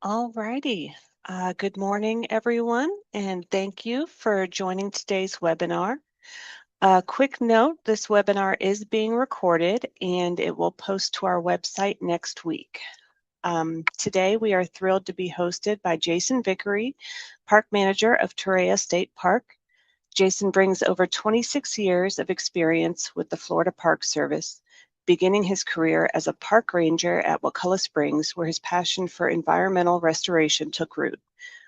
All righty. Good morning, everyone, and thank you for joining today's webinar. A quick note, this webinar is being recorded and it will post to our website next week. Today, we are thrilled to be hosted by Jason Vickery, Park Manager of Torreya State Park. Jason brings over 26 years of experience with the Florida Park Service, beginning his career as a park ranger at Wakulla Springs, where his passion for environmental restoration took root.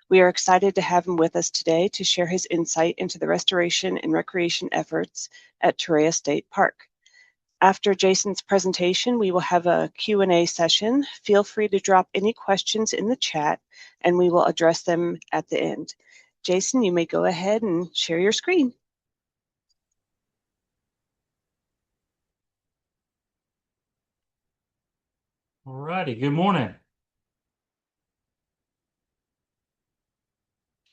We are excited to have him with us today to share his insight into the restoration and recreation efforts at Torreya State Park. After Jason's presentation, we will have a Q&A session. Feel free to drop any questions in the chat, and we will address them at the end. Jason, you may go ahead and share your screen. All righty, good morning.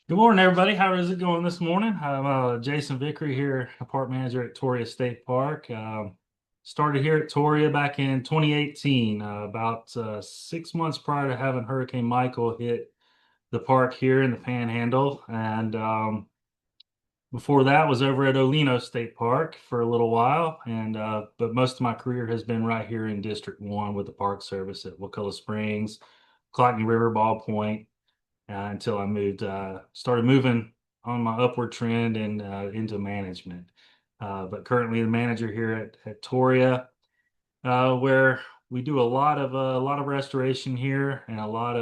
Good morning, everybody. How is it going this morning? I'm Jason Vickery here, a park manager at Torreya State Park. Started here at Torreya back in 2018, about 6 months prior to having Hurricane Michael hit the park here in the Panhandle. And before that was over at Olino State Park for a little while. But most of my career has been right here in District 1 with the Park Service at Wakulla Springs, Clockney River, Ball Point, until I started moving on my upward trend and into management. But currently the manager here at Torreya, where we do a lot of restoration here and a lot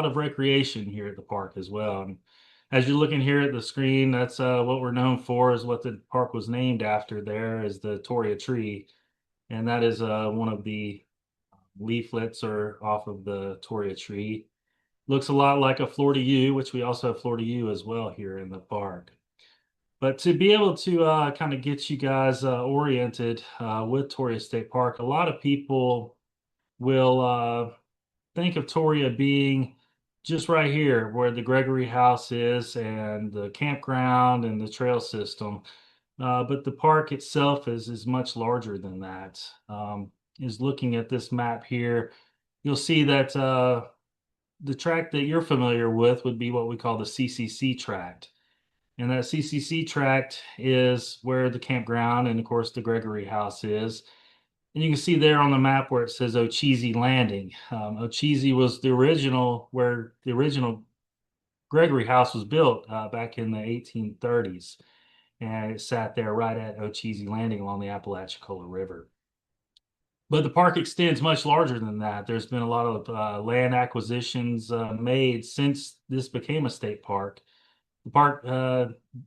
of recreation here at the park as well. And as you're looking here at the screen, that's what we're known for, is what the park was named after. There is the Torreya tree, and that is one of the leaflets or off of the Torreya tree. Looks a lot like a Florida U, which we also have Florida U as well here in the park. But to be able to kind of get you guys oriented with Torreya State Park, a lot of people will think of Torreya being just right here where the Gregory House is and the campground and the trail system. But the park itself is much larger than that. Is looking at this map here, you'll see that the tract that you're familiar with would be what we call the CCC tract. And that CCC tract is where the campground and, of course, the Gregory House is. And you can see there on the map where it says Ocheesee Landing. Ocheesee was the original, where the original Gregory House was built back in the 1830s. And it sat there right at Ocheesee Landing along the Apalachicola River. But the park extends much larger than that. There's been a lot of land acquisitions made since this became a state park. The park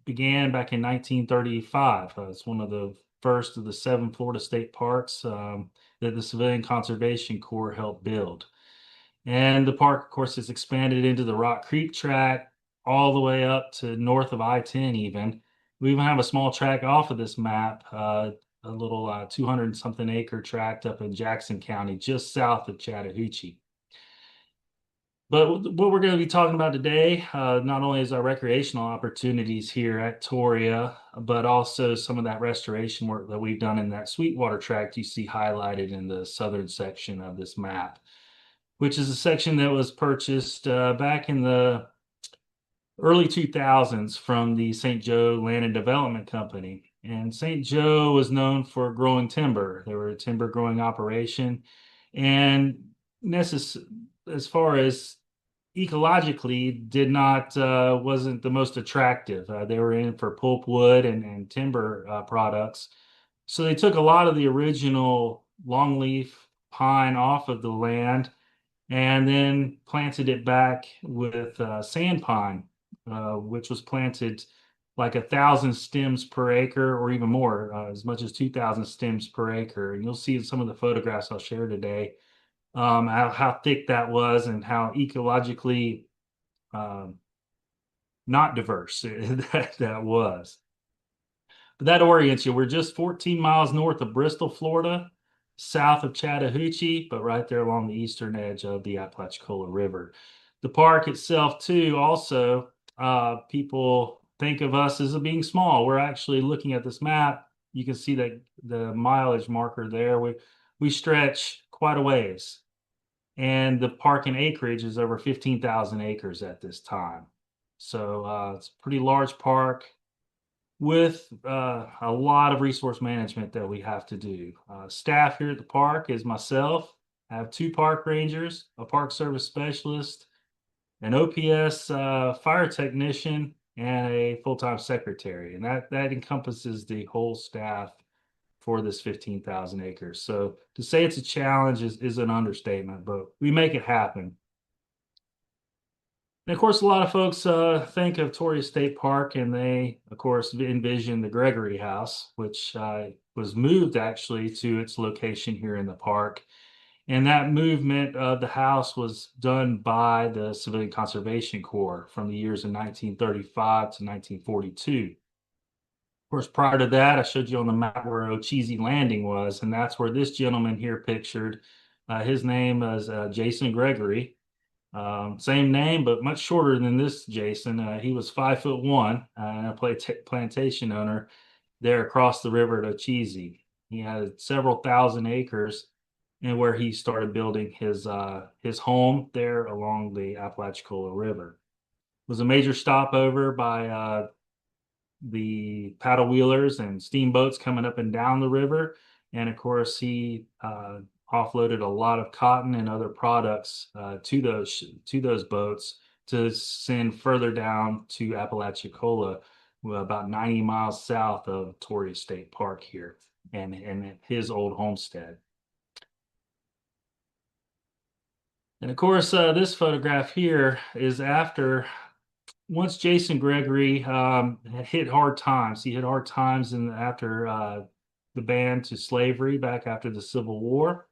began back in 1935. It's one of the first of the 7 Florida state parks that the Civilian Conservation Corps helped build. And the park, of course, has expanded into the Rock Creek tract all the way up to north of I-10 even. We even have a small tract off of this map, a little 200 something acre tract up in Jackson County, just south of Chattahoochee. But what we're going to be talking about today, not only is our recreational opportunities here at Torreya, but also some of that restoration work that we've done in that Sweetwater tract you see highlighted in the southern section of this map, which is a section that was purchased back in the early 2000s from the St. Joe Land and Development Company. And St. Joe was known for growing timber. They were a timber growing operation. And as far as ecologically, wasn't the most attractive. They were in for pulpwood and timber products. So they took a lot of the original longleaf pine off of the land and then planted it back with sand pine, which was planted like 1,000 stems per acre or even more, as much as 2,000 stems per acre. And you'll see in some of the photographs I'll share today how thick that was and how ecologically not diverse that was. But that orients you. We're just 14 miles north of Bristol, Florida, south of Chattahoochee, but right there along the eastern edge of the Apalachicola River. The park itself, too, also, people think of us as being small. We're actually looking at this map. You can see that the mileage marker there. We stretch quite a ways. and the park and acreage is over 15,000 acres at this time. So it's a pretty large park with a lot of resource management that we have to do. Staff here at the park is myself. I have two park rangers, a park service specialist, an OPS fire technician, and a full-time secretary. And that encompasses the whole staff for this 15,000 acres. So to say it's a challenge is an understatement, but we make it happen. And of course, a lot of folks think of Torreya State Park and they, of course, envision the Gregory House, which was moved actually to its location here in the park. And that movement of the house was done by the Civilian Conservation Corps from the years of 1935 to 1942. Of course, prior to that, I showed you on the map where Ocheesee Landing was, and that's where this gentleman here pictured. His name is Jason Gregory. Same name, but much shorter than this Jason. He was 5'1" and a plantation owner there across the river at Ocheesee. He had several thousand acres, and where he started building his home there along the Apalachicola River. It was a major stopover by the paddle wheelers and steamboats coming up and down the river. And of course, he offloaded a lot of cotton and other products to those boats to send further down to Apalachicola, about 90 miles south of Torreya State Park here, and his old homestead. And of course, this photograph here is after once Jason Gregory had hit hard times. He hit hard times after the ban to slavery back after the Civil War.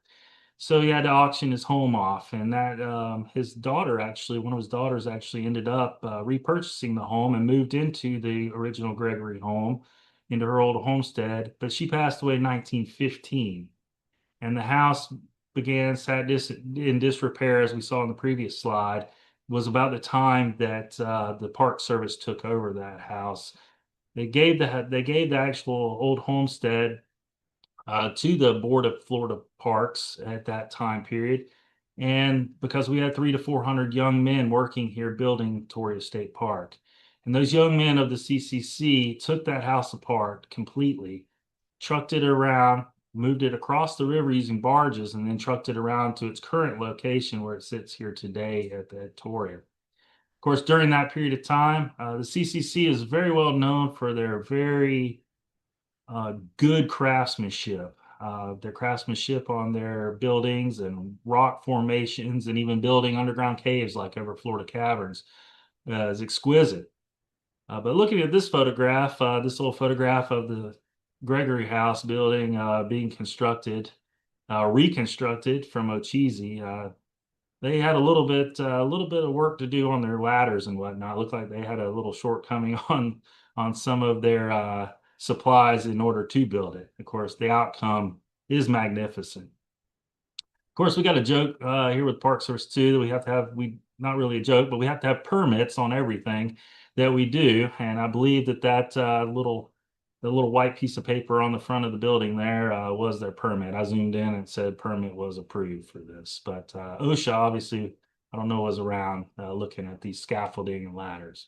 So he had to auction his home off, and that his daughter actually, one of his daughters actually ended up repurchasing the home and moved into the original Gregory home, into her old homestead. But she passed away in 1915, and the house sat in disrepair, as we saw in the previous slide. Was about the time that the Park Service took over that house. They gave the actual old homestead to the Board of Florida Parks at that time period. And because we had 300 to 400 young men working here building Torreya State Park. And those young men of the CCC took that house apart completely, trucked it around, moved it across the river using barges, and then trucked it around to its current location where it sits here today at Torreya. Of course, during that period of time, the CCC is very well known for their very good craftsmanship. Their craftsmanship on their buildings and rock formations, and even building underground caves like over Florida Caverns, is exquisite. But looking at this photograph, this little photograph of the Gregory House building being reconstructed from Ocheesee, they had a little bit of work to do on their ladders and whatnot. It looked like they had a little shortcoming on some of their supplies in order to build it. Of course, the outcome is magnificent. Of course, we got a joke here with Park Service too that we not really a joke, but we have to have permits on everything that we do. And I believe that the little white piece of paper on the front of the building there was their permit. I zoomed in and said permit was approved for this. But OSHA obviously, I don't know, was around looking at these scaffolding and ladders.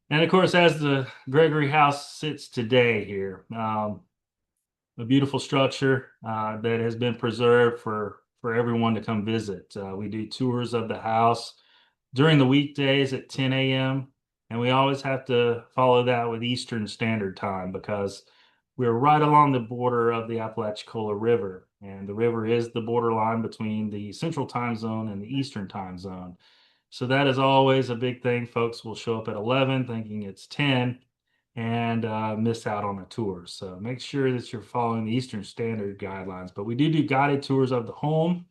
And of course, as the Gregory House sits today here, a beautiful structure that has been preserved for everyone to come visit. We do tours of the house during the weekdays at 10 a.m. And we always have to follow that with Eastern Standard Time because we're right along the border of the Apalachicola River. And the river is the borderline between the Central Time Zone and the Eastern Time Zone. So that is always a big thing. Folks will show up at 11 thinking it's 10 and miss out on the tour. So make sure that you're following the Eastern Standard guidelines. But we do guided tours of the home.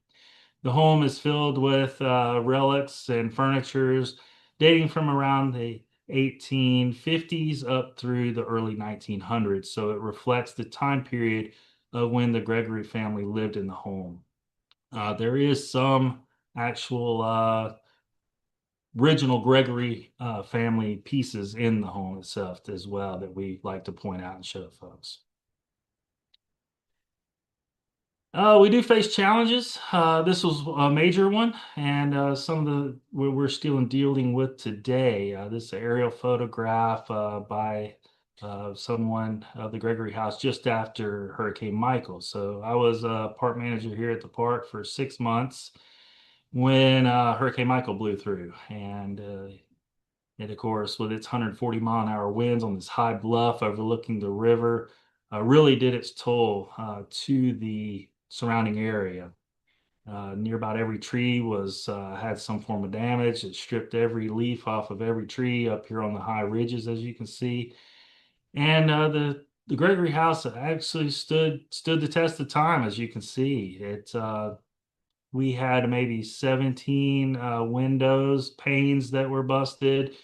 The home is filled with relics and furnitures dating from around the 1850s up through the early 1900s. So it reflects the time period of when the Gregory family lived in the home. There is some actual original Gregory family pieces in the home itself as well that we like to point out and show folks. We do face challenges. This was a major one, and some of the we're still dealing with today. This aerial photograph by someone of the Gregory House just after Hurricane Michael. So I was a park manager here at the park for 6 months when Hurricane Michael blew through, and of course, with its 140-mile-an-hour winds on this high bluff overlooking the river, really did its toll to the surrounding area. Near about every tree was had some form of damage. It stripped every leaf off of every tree up here on the high ridges, as you can see. And the Gregory House actually stood the test of time, as you can see. We had maybe 17 windows, panes that were busted.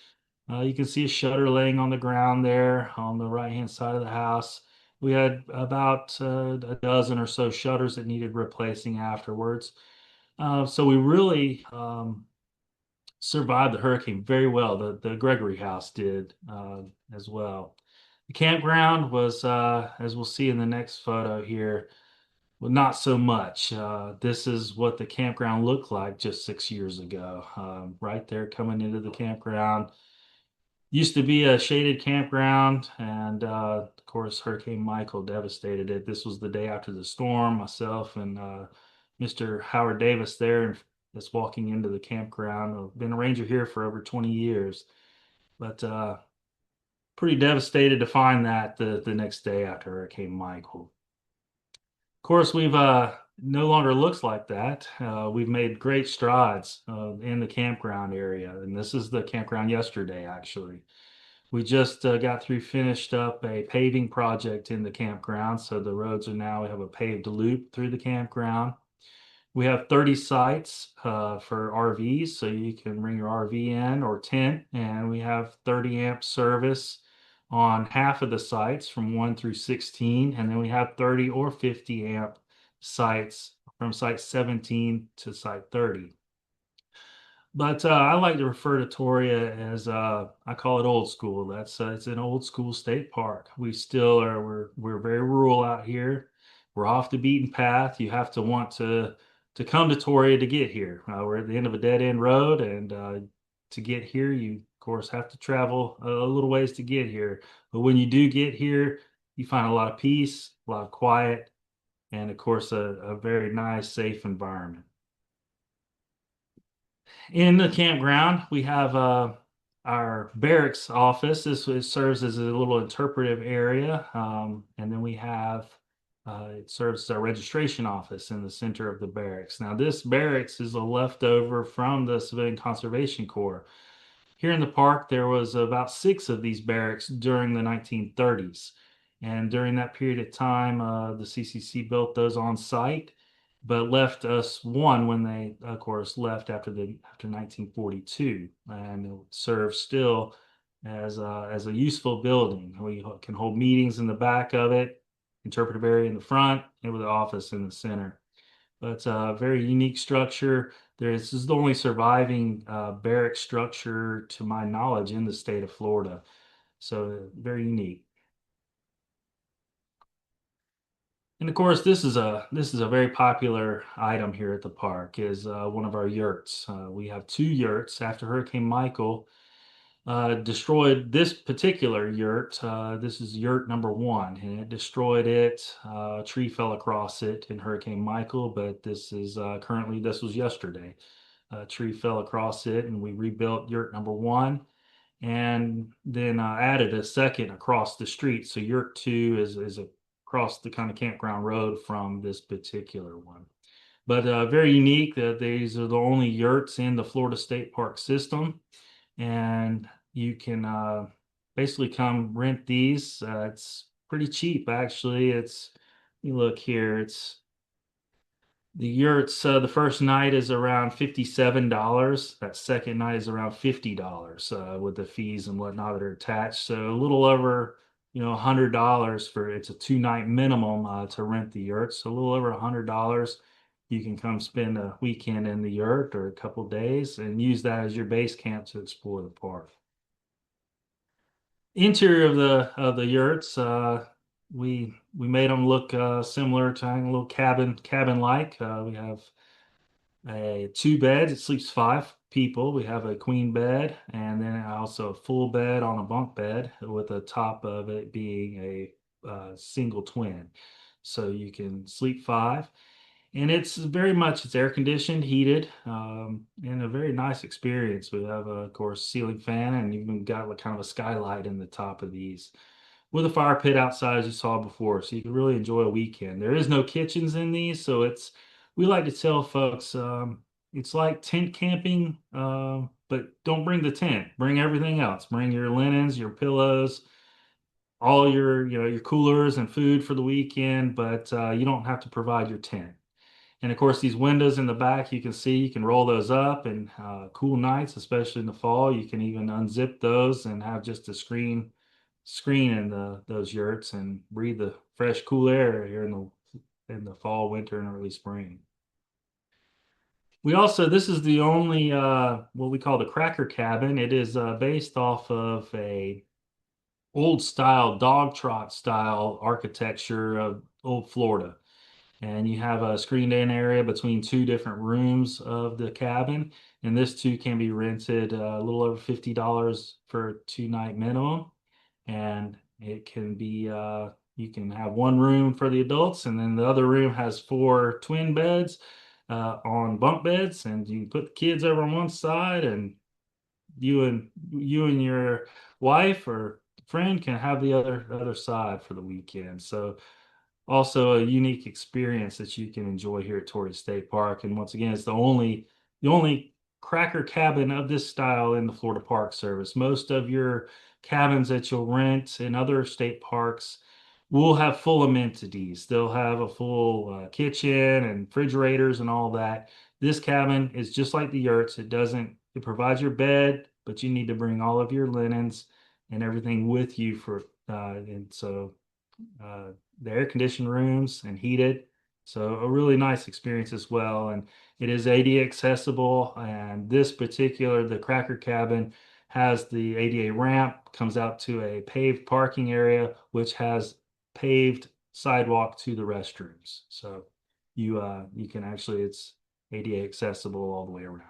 You can see a shutter laying on the ground there on the right-hand side of the house. We had about a dozen or so shutters that needed replacing afterwards. So we really survived the hurricane very well. The Gregory House did as well. The campground was, as we'll see in the next photo here, well, not so much. This is what the campground looked like just 6 years ago. Right there coming into the campground. Used to be a shaded campground, and of course, Hurricane Michael devastated it. This was the day after the storm. Myself and Mr. Howard Davis there that's walking into the campground. I've been a ranger here for over 20 years, but pretty devastated to find that the next day after Hurricane Michael. Of course, we've no longer looks like that. We've made great strides in the campground area, and this is the campground yesterday, actually. We just got through finished up a paving project in the campground, so the roads are now, we have a paved loop through the campground. We have 30 sites for RVs, so you can bring your RV in or tent, and we have 30 amp service on half of the sites from 1 through 16, and then we have 30 or 50 amp sites from site 17 to site 30. But I like to refer to Torreya as I call it old school. That's it's an old school state park. We still are we're very rural out here. We're off the beaten path. You have to want to come to Torreya to get here. We're at the end of a dead end road, and to get here, you of course have to travel a little ways to get here. But when you do get here, you find a lot of peace, a lot of quiet, and of course a very nice, safe environment. In the campground, we have our barracks office. This serves as a little interpretive area. And then we have, it serves as our registration office in the center of the barracks. Now, this barracks is a leftover from the Civilian Conservation Corps. Here in the park, there was about 6 of these barracks during the 1930s. And during that period of time, the CCC built those on site, but left us one when they, of course, left after 1942, and it serves still as a useful building. We can hold meetings in the back of it, interpretive area in the front, and with the office in the center. But it's a very unique structure. This is the only surviving barrack structure, to my knowledge, in the state of Florida. So very unique. And of course, this is a very popular item here at the park. Is one of our yurts. We have 2 yurts after Hurricane Michael destroyed this particular yurt. This is yurt number 1, and it destroyed it. A tree fell across it in Hurricane Michael, but this is currently, this was yesterday. A tree fell across it, and we rebuilt yurt number 1, and then added a second across the street. So yurt 2 is across the kind of campground road from this particular one. But very unique that these are the only yurts in the Florida State Park system, and you can basically come rent these. It's pretty cheap, actually. You look here, it's the yurts. The first night is around $57. That second night is around $50 with the fees and whatnot that are attached. So a little over, $100 for it's a 2 night minimum to rent the yurt. So a little over $100. You can come spend a weekend in the yurt or a couple days and use that as your base camp to explore the park. Interior of the yurts. we made them look similar to a little cabin like. We have a two beds. It sleeps five people. We have a queen bed and then also a full bed on a bunk bed with the top of it being a single twin. So you can sleep five. And it's very much it's air conditioned, heated, and a very nice experience. We have, of course, ceiling fan and even got like kind of a skylight in the top of these with a fire pit outside as you saw before, so you can really enjoy a weekend. There is no kitchens in these, so it's we like to tell folks it's like tent camping, but don't bring the tent. Bring everything else. Bring your linens, your pillows, all your your coolers and food for the weekend, but you don't have to provide your tent. And of course, these windows in the back, you can see you can roll those up and cool nights, especially in the fall. You can even unzip those and have just a screen in those yurts and breathe the fresh, cool air here in the fall, winter, and early spring. We also this is the only what we call the cracker cabin. It is based off of a old style dog trot style architecture of old Florida. And you have a screened in area between two different rooms of the cabin. And this too can be rented a little over $50 for a 2 night minimum. And it can be you can have one room for the adults, and then the other room has four twin beds on bunk beds, and you can put the kids over on one side, and you and your wife or friend can have the other side for the weekend. So also a unique experience that you can enjoy here at Torreya State Park. And once again, it's the only cracker cabin of this style in the Florida Park Service. Most of your cabins that you'll rent in other state parks will have full amenities. They'll have a full kitchen and refrigerators and all that. This cabin is just like the yurts. It provides your bed, but you need to bring all of your linens and everything with you for and so uh, the air conditioned rooms and heated. So a really nice experience as well. And it is ADA accessible. And this particular, the Cracker Cabin, has the ADA ramp, comes out to a paved parking area, which has paved sidewalk to the restrooms. So you can actually it's ADA accessible all the way around.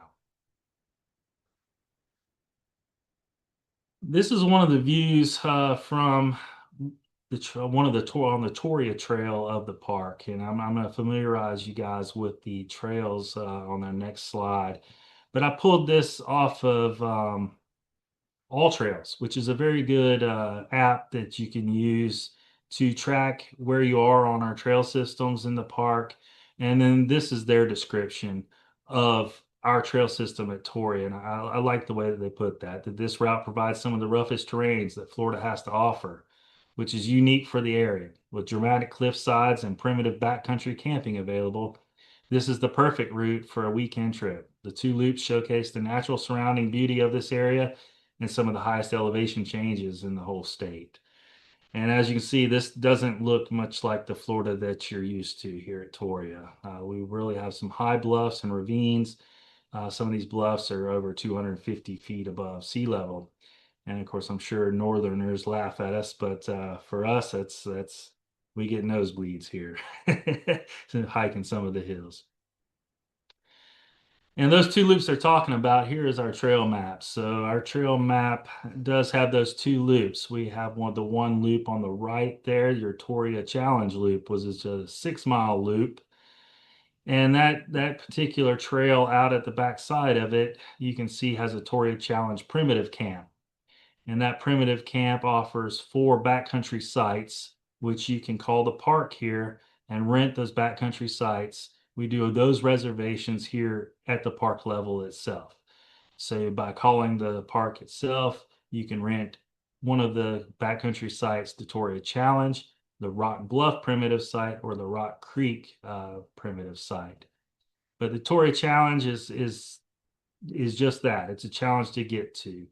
This is one of the views from one of the tour on the Torreya Trail of the park, and I'm going to familiarize you guys with the trails on the next slide. But I pulled this off of All Trails, which is a very good app that you can use to track where you are on our trail systems in the park. And then this is their description of our trail system at Torrey. And I like the way that they put that this route provides some of the roughest terrains that Florida has to offer, which is unique for the area. With dramatic cliff sides and primitive backcountry camping available, this is the perfect route for a weekend trip. The two loops showcase the natural surrounding beauty of this area and some of the highest elevation changes in the whole state. And as you can see, this doesn't look much like the Florida that you're used to here at Torreya. We really have some high bluffs and ravines. Some of these bluffs are over 250 feet above sea level. And of course, I'm sure northerners laugh at us, but for us, that's we get nosebleeds here hiking some of the hills. And those two loops they're talking about here is our trail map. So our trail map does have those two loops. We have the one loop on the right there, your Torreya Challenge loop was just a 6 mile loop. And that particular trail out at the back side of it, you can see has a Torreya Challenge primitive camp. And that primitive camp offers four backcountry sites, which you can call the park here and rent those backcountry sites. We do those reservations here at the park level itself. So by calling the park itself, you can rent one of the backcountry sites, the Torreya Challenge, the Rock Bluff primitive site, or the Rock Creek primitive site. But the Torreya Challenge is just that. It's a challenge to get to.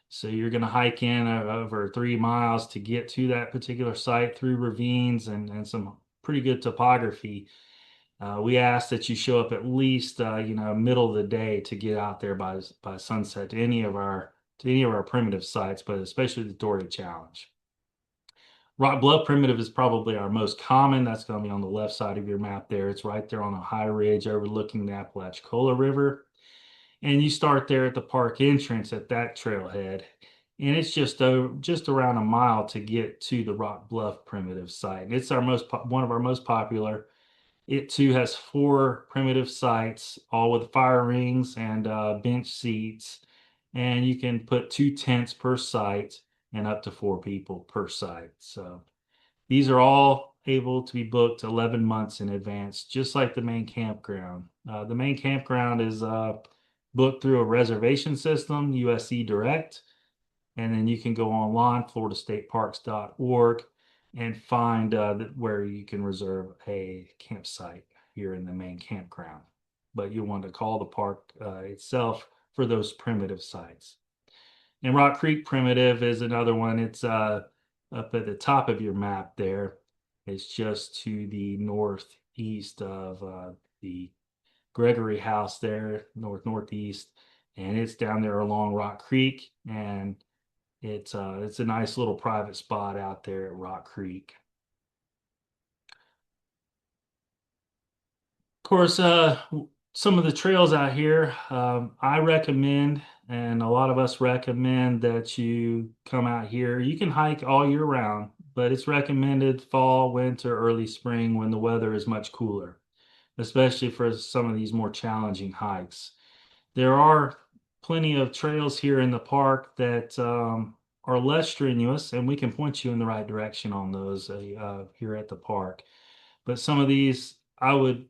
So you're going to hike in over 3 miles to get to that particular site through ravines and some pretty good topography. We ask that you show up at least middle of the day to get out there by sunset to any of our primitive sites, but especially the Torreya Challenge. Rock Bluff Primitive is probably our most common. That's going to be on the left side of your map there. It's right there on a high ridge overlooking the Apalachicola River. And you start there at the park entrance at that trailhead. And it's just around a mile to get to the Rock Bluff Primitive site. And it's one of our most popular. It too has four primitive sites, all with fire rings and bench seats. And you can put two tents per site and up to four people per site. So these are all able to be booked 11 months in advance, just like the main campground. The main campground is booked through a reservation system, USC Direct, and then you can go online, floridastateparks.org, and find where you can reserve a campsite here in the main campground. But you'll want to call the park itself for those primitive sites. And Rock Creek Primitive is another one. It's up at the top of your map there. It's just to the northeast of the Gregory House there, northeast, and it's down there along Rock Creek, and it's a nice little private spot out there at Rock Creek. Of course, some of the trails out here, I recommend, and a lot of us recommend that you come out here. You can hike all year round, but it's recommended fall, winter, early spring when the weather is much cooler, especially for some of these more challenging hikes. There are plenty of trails here in the park that are less strenuous, and we can point you in the right direction on those here at the park. But some of these, I would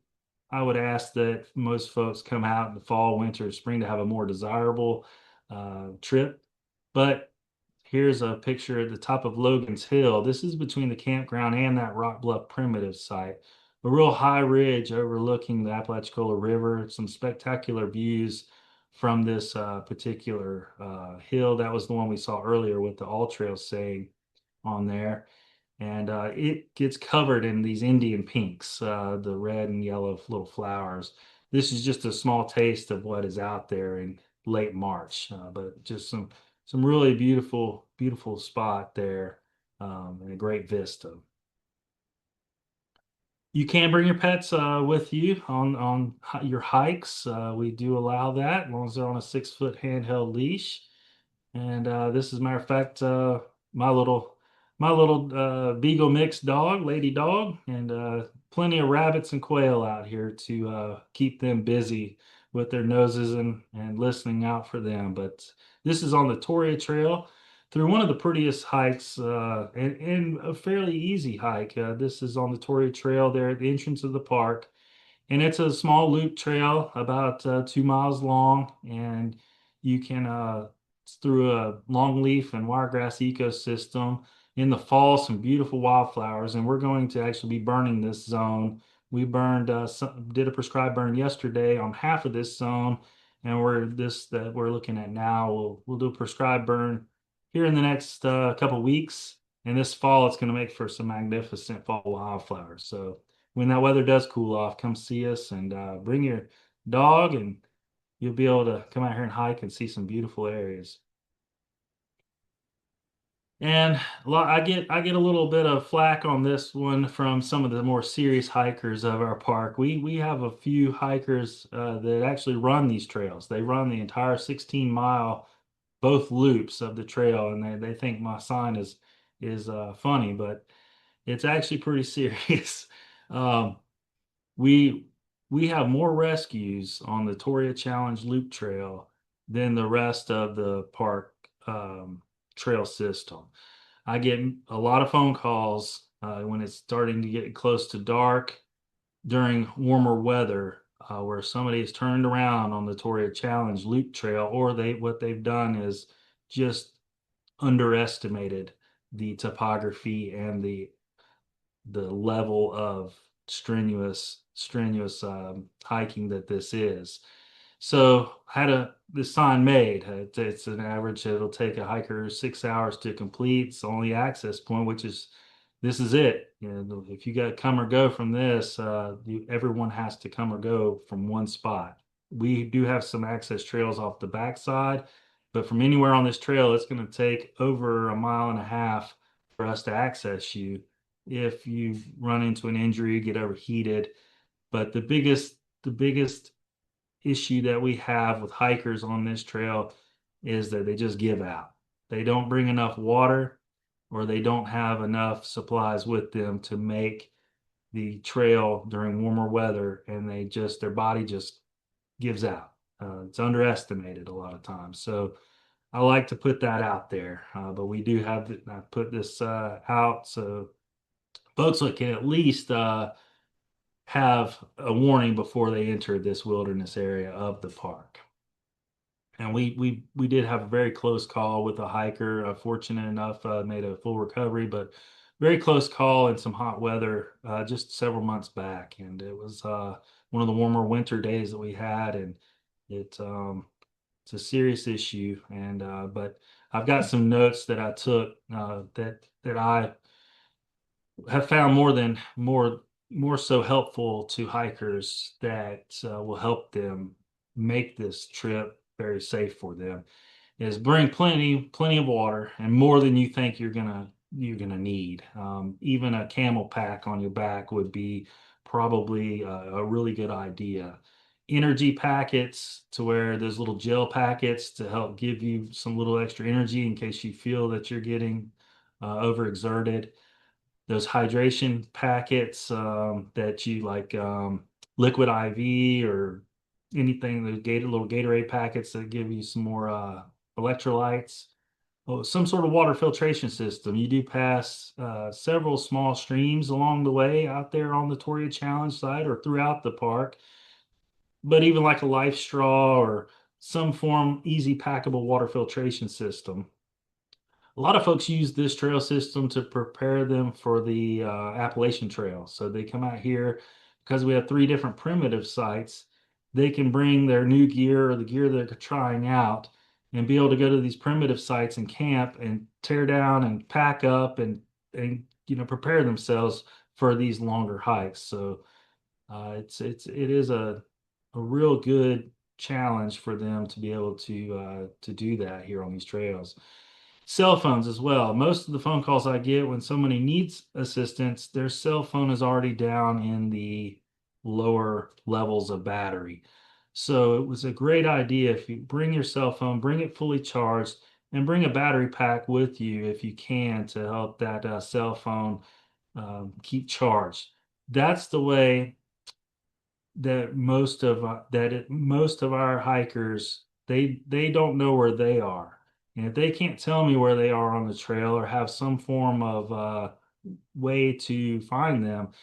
ask that most folks come out in the fall, winter, spring to have a more desirable trip. But here's a picture at the top of Logan's Hill. This is between the campground and that Rock Bluff Primitive site. A real high ridge overlooking the Apalachicola River, some spectacular views from this particular hill. That was the one we saw earlier with the All Trails saying on there. And it gets covered in these Indian pinks, the red and yellow little flowers. This is just a small taste of what is out there in late March, but just some really beautiful spot there, and a great vista. You can bring your pets with you on your hikes. We do allow that as long as they're on a 6 foot handheld leash. And this is, matter of fact, my little Beagle mix dog, lady dog, and plenty of rabbits and quail out here to keep them busy with their noses and listening out for them. But this is on the Torreya Trail through one of the prettiest hikes and a fairly easy hike. This is on the Torreya Trail there at the entrance of the park. And it's a small loop trail about 2 miles long, and you can it's through a longleaf and wiregrass ecosystem. In the fall, some beautiful wildflowers, and we're going to actually be burning this zone. We did a prescribed burn yesterday on half of this zone, and that we're looking at now. We'll do a prescribed burn here in the next couple weeks, and this fall it's going to make for some magnificent fall wildflowers. So when that weather does cool off, come see us and bring your dog, and you'll be able to come out here and hike and see some beautiful areas. And I get a little bit of flack on this one from some of the more serious hikers of our park. We have a few hikers that actually run these trails. They run the entire 16 mile both loops of the trail, and they think my sign is funny, but it's actually pretty serious. Um, we we have more rescues on the Torreya Challenge Loop Trail than the rest of the park trail system. I get a lot of phone calls when it's starting to get close to dark during warmer weather, where somebody has turned around on the Torreya Challenge Loop Trail, or what they've done is just underestimated the topography and the level of strenuous hiking that this is. So had this sign made. It's an average. It'll take a hiker 6 hours to complete. It's the only access point, this is it. You know, if you got to come or go from this, everyone has to come or go from one spot. We do have some access trails off the backside, but from anywhere on this trail, it's going to take over a mile and a half for us to access you if you run into an injury, get overheated. But the biggest issue that we have with hikers on this trail is that they just give out. They don't bring enough water or they don't have enough supplies with them to make the trail during warmer weather, and their body just gives out. It's underestimated a lot of times. So I like to put that out there. But we do I put this out so folks can at least have a warning before they enter this wilderness area of the park. And we did have a very close call with a hiker. Fortunate enough, made a full recovery, but very close call in some hot weather just several months back. And it was one of the warmer winter days that we had, and it it's a serious issue. And but I've got some notes that I took that I have found more so helpful to hikers that will help them make this trip very safe for them is bring plenty of water and more than you think you're gonna need. Even a camel pack on your back would be probably a really good idea. Energy packets to where there's little gel packets to help give you some little extra energy in case you feel that you're getting overexerted. Those hydration packets that you like, liquid IV or anything, the little Gatorade packets that give you some more electrolytes. Oh, some sort of water filtration system. You do pass several small streams along the way out there on the Torreya Challenge side or throughout the park, but even like a life straw or some form easy packable water filtration system. A lot of folks use this trail system to prepare them for the Appalachian Trail. So they come out here because we have three different primitive sites. They can bring their new gear or the gear they're trying out and be able to go to these primitive sites and camp and tear down and pack up and prepare themselves for these longer hikes. So it is a real good challenge for them to be able to do that here on these trails. Cell phones as well. Most of the phone calls I get when somebody needs assistance, their cell phone is already down in the lower levels of battery. So it was a great idea if you bring your cell phone, bring it fully charged, and bring a battery pack with you if you can to help that cell phone keep charged. That's the way that most of our hikers they don't know where they are, and if they can't tell me where they are on the trail or have some form of way to find them,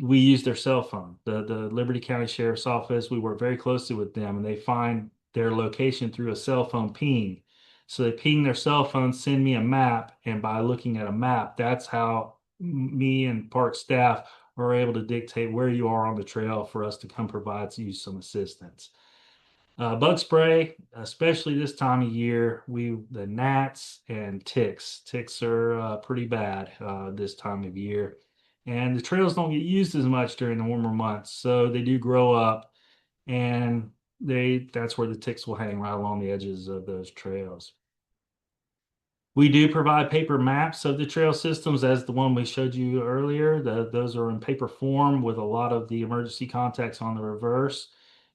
we use their cell phone. The Liberty County Sheriff's Office, we work very closely with them, and they find their location through a cell phone ping. So they ping their cell phone, send me a map, and by looking at a map, that's how me and park staff are able to dictate where you are on the trail for us to come provide you some assistance. Bug spray, especially this time of year, the gnats and ticks. Ticks are pretty bad this time of year, and the trails don't get used as much during the warmer months, so they do grow up, and that's where the ticks will hang right along the edges of those trails. We do provide paper maps of the trail systems as the one we showed you earlier. Those are in paper form with a lot of the emergency contacts on the reverse.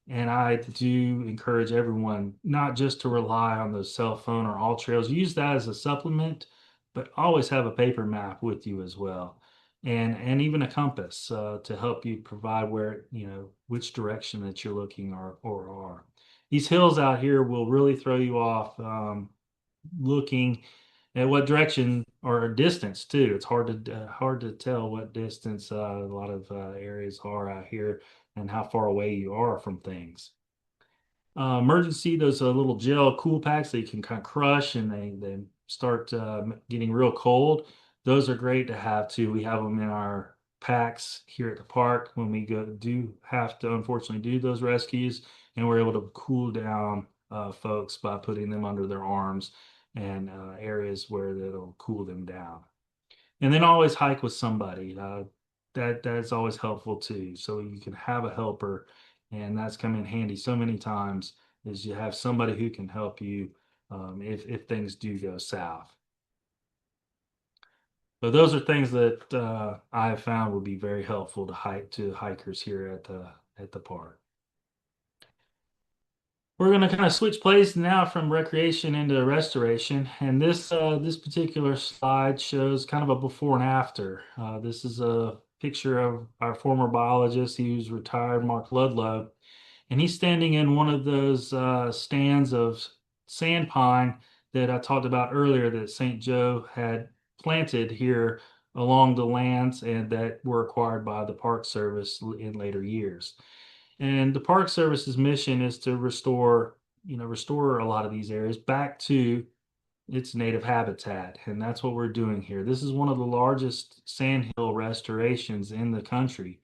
And I do encourage everyone not just to rely on the cell phone or all trails, use that as a supplement, but always have a paper map with you as well. And even a compass to help you provide which direction that you're looking or are. These hills out here will really throw you off looking at what direction or distance too. It's hard to tell what distance a lot of areas are out here and how far away you are from things. Emergency, those little gel cool packs that you can kind of crush and they start getting real cold. Those are great to have too. We have them in our packs here at the park when we do have to unfortunately do those rescues, and we're able to cool down folks by putting them under their arms and areas where that'll cool them down. And then always hike with somebody. That's always helpful too. So you can have a helper, and that's come in handy so many times. Is you have somebody who can help you if things do go south. But those are things that I have found would be very helpful to hikers here at the park. We're going to kind of switch plays now from recreation into restoration, and this particular slide shows kind of a before and after. This is a picture of our former biologist. He was retired, Mark Ludlow, and he's standing in one of those stands of sand pine that I talked about earlier that St. Joe had planted here along the lands and that were acquired by the Park Service in later years. And the Park Service's mission is to restore a lot of these areas back to its native habitat. And that's what we're doing here. This is one of the largest sandhill restorations in the country.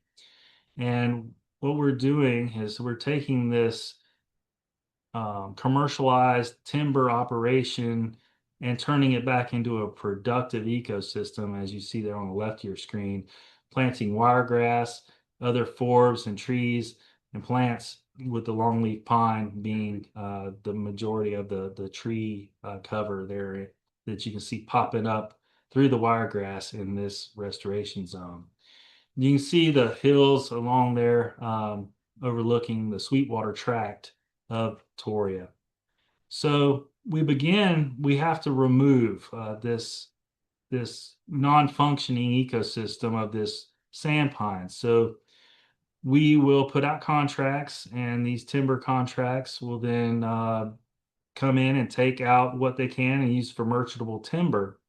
And what we're doing is we're taking this commercialized timber operation and turning it back into a productive ecosystem, as you see there on the left of your screen, planting wiregrass, other forbs and trees, and plants with the longleaf pine being the majority of the tree cover there that you can see popping up through the wiregrass in this restoration zone. You can see the hills along there overlooking the Sweetwater Tract of Torreya. So we have to remove this non-functioning ecosystem of this sand pine. So we will put out contracts, and these timber contracts will then come in and take out what they can and use for merchantable timber.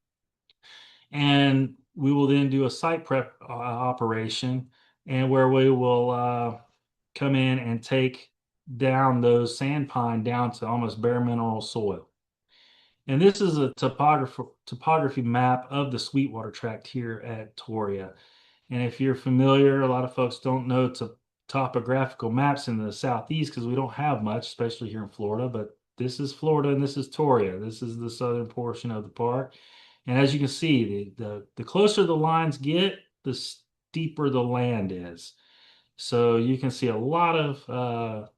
And we will then do a site prep operation, and where we will come in and take down those sand pine down to almost bare mineral soil. And this is a topography map of the Sweetwater Tract here at Torreya. And if you're familiar, a lot of folks don't know topographical maps in the southeast because we don't have much, especially here in Florida. But this is Florida and this is Torreya. This is the southern portion of the park. And as you can see, the closer the lines get, the steeper the land is. So you can see a lot of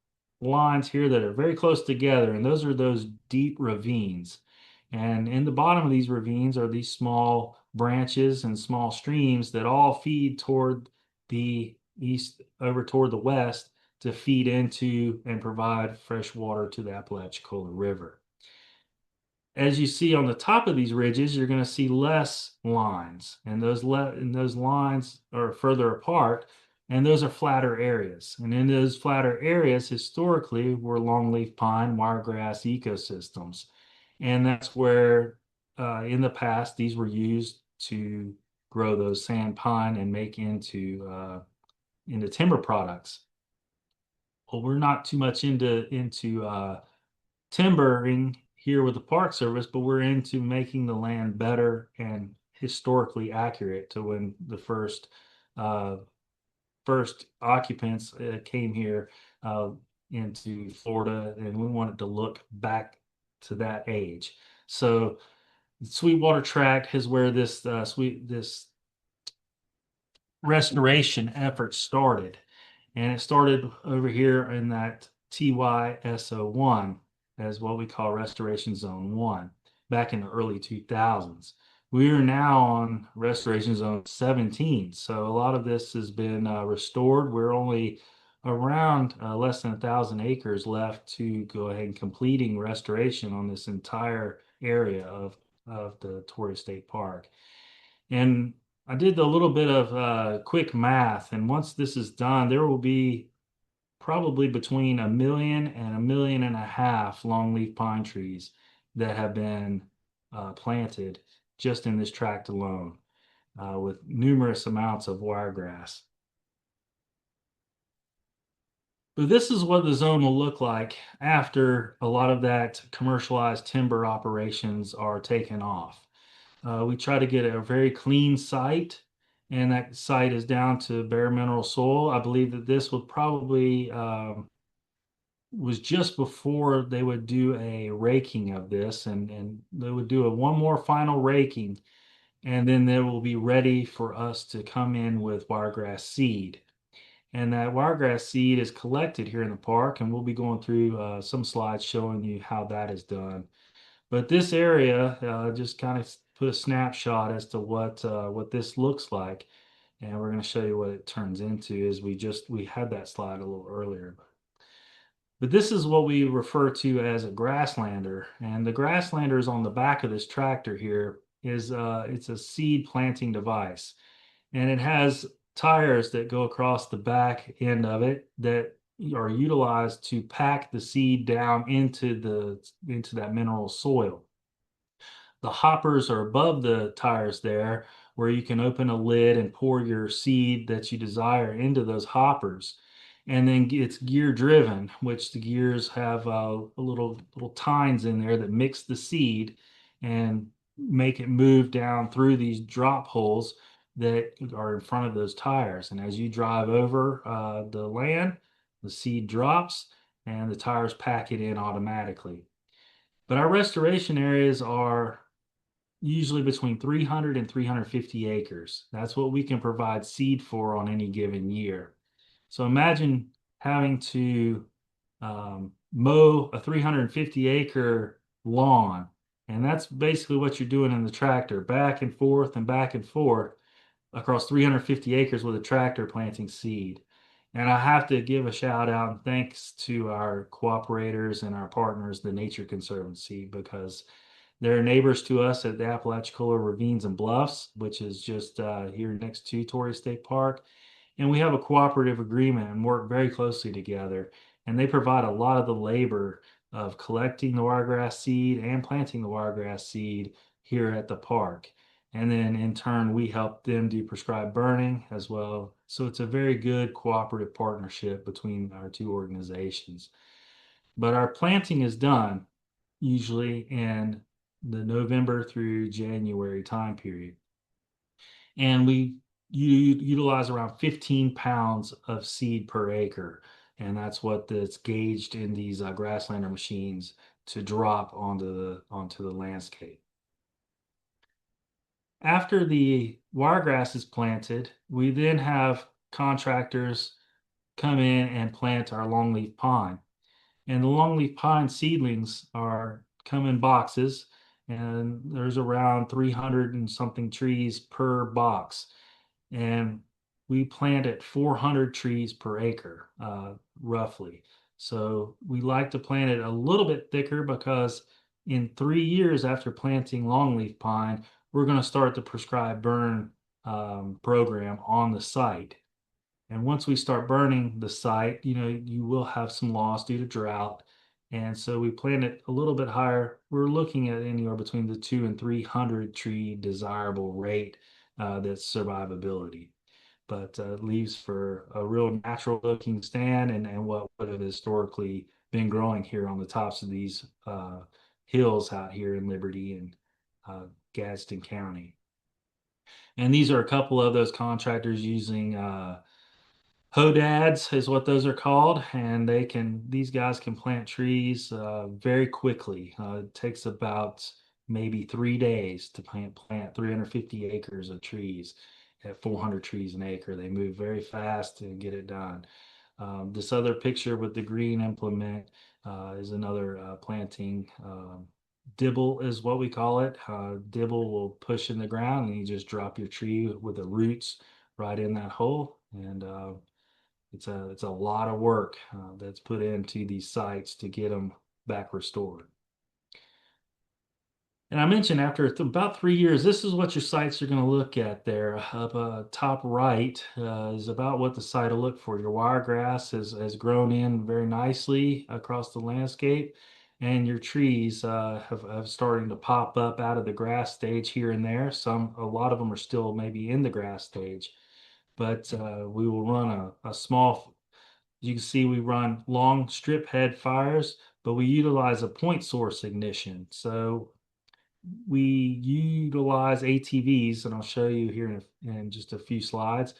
lines here that are very close together, and those are those deep ravines. And in the bottom of these ravines are these small branches and small streams that all feed toward the east, over toward the west, to feed into and provide fresh water to the Apalachicola River. As you see on the top of these ridges, you're going to see less lines, and those lines are further apart, and those are flatter areas. And in those flatter areas, historically, were longleaf pine, wiregrass ecosystems, and that's where, in the past, these were used to grow those sand pine and make into timber products. Well, we're not too much into timbering here with the Park Service, but we're into making the land better and historically accurate to when the uh, first occupants came here uh, into Florida, and we wanted to look back to that age. So the Sweetwater Tract is where this restoration effort started. And it started over here in that TYSO1 as what we call Restoration Zone 1 back in the early 2000s. We are now on Restoration Zone 17. So a lot of this has been restored. We're only around less than 1,000 acres left to go ahead and completing restoration on this entire area of the Torreya State Park. And I did a little bit of quick math, and once this is done, there will be probably between 1 million and 1.5 million longleaf pine trees that have been planted just in this tract alone, with numerous amounts of wiregrass. But this is what the zone will look like after a lot of that commercialized timber operations are taken off. We try to get a very clean site, and that site is down to bare mineral soil. I believe that this would probably was just before they would do a raking of this, and they would do one more final raking, and then they will be ready for us to come in with wiregrass seed. And that wiregrass seed is collected here in the park, and we'll be going through some slides showing you how that is done. But this area just kind of put a snapshot as to what this looks like, and we're going to show you what it turns into. As we had that slide a little earlier. But this is what we refer to as a grasslander, and the grasslander is on the back of this tractor here. It's a seed planting device, and it has tires that go across the back end of it that are utilized to pack the seed down into that mineral soil. The hoppers are above the tires there, where you can open a lid and pour your seed that you desire into those hoppers. And then it's gear driven, which the gears have little tines in there that mix the seed and make it move down through these drop holes that are in front of those tires. And as you drive over the land, the seed drops and the tires pack it in automatically. But our restoration areas are usually between 300 and 350 acres. That's what we can provide seed for on any given year. So imagine having to mow a 350-acre lawn. And that's basically what you're doing in the tractor, back and back and forth across 350 acres with a tractor planting seed. And I have to give a shout out and thanks to our cooperators and our partners, the Nature Conservancy, because they're neighbors to us at the Apalachicola Ravines and Bluffs, which is just here next to Torreya State Park. And we have a cooperative agreement and work very closely together. And they provide a lot of the labor of collecting the wiregrass seed and planting the wiregrass seed here at the park. And then in turn, we help them do prescribed burning as well. So it's a very good cooperative partnership between our two organizations. But our planting is done usually in the November through January time period. And we utilize around 15 pounds of seed per acre. And that's that's gauged in these grasslander machines to drop onto the landscape. After the wiregrass is planted, we then have contractors come in and plant our longleaf pine. And the longleaf pine seedlings come in boxes, and there's around 300 and something trees per box. And we plant at 400 trees per acre, roughly. So we like to plant it a little bit thicker because in 3 years after planting longleaf pine, we're going to start the prescribed burn program on the site. And once we start burning the site, you will have some loss due to drought. And so we plant it a little bit higher. We're looking at anywhere between the 200 and 300 tree desirable rate that's survivability. But leaves for a real natural looking stand and what would have historically been growing here on the tops of these hills out here in Liberty and Gadsden County. And these are a couple of those contractors using Hodads is what those are called, and these guys can plant trees very quickly. It takes about maybe 3 days to plant 350 acres of trees at 400 trees an acre. They move very fast and get it done. This other picture with the green implement is another planting. Dibble is what we call it. Dibble will push in the ground and you just drop your tree with the roots right in that hole. And it's a lot of work that's put into these sites to get them back restored. And I mentioned after about 3 years, this is what your sites are going to look at there. Up top right is about what the site will look for. Your wiregrass has grown in very nicely across the landscape, and your trees have starting to pop up out of the grass stage here and there. A lot of them are still maybe in the grass stage, but we will run a small. You can see we run long strip head fires, but we utilize a point source ignition. So we utilize ATVs, and I'll show you here in just a few slides,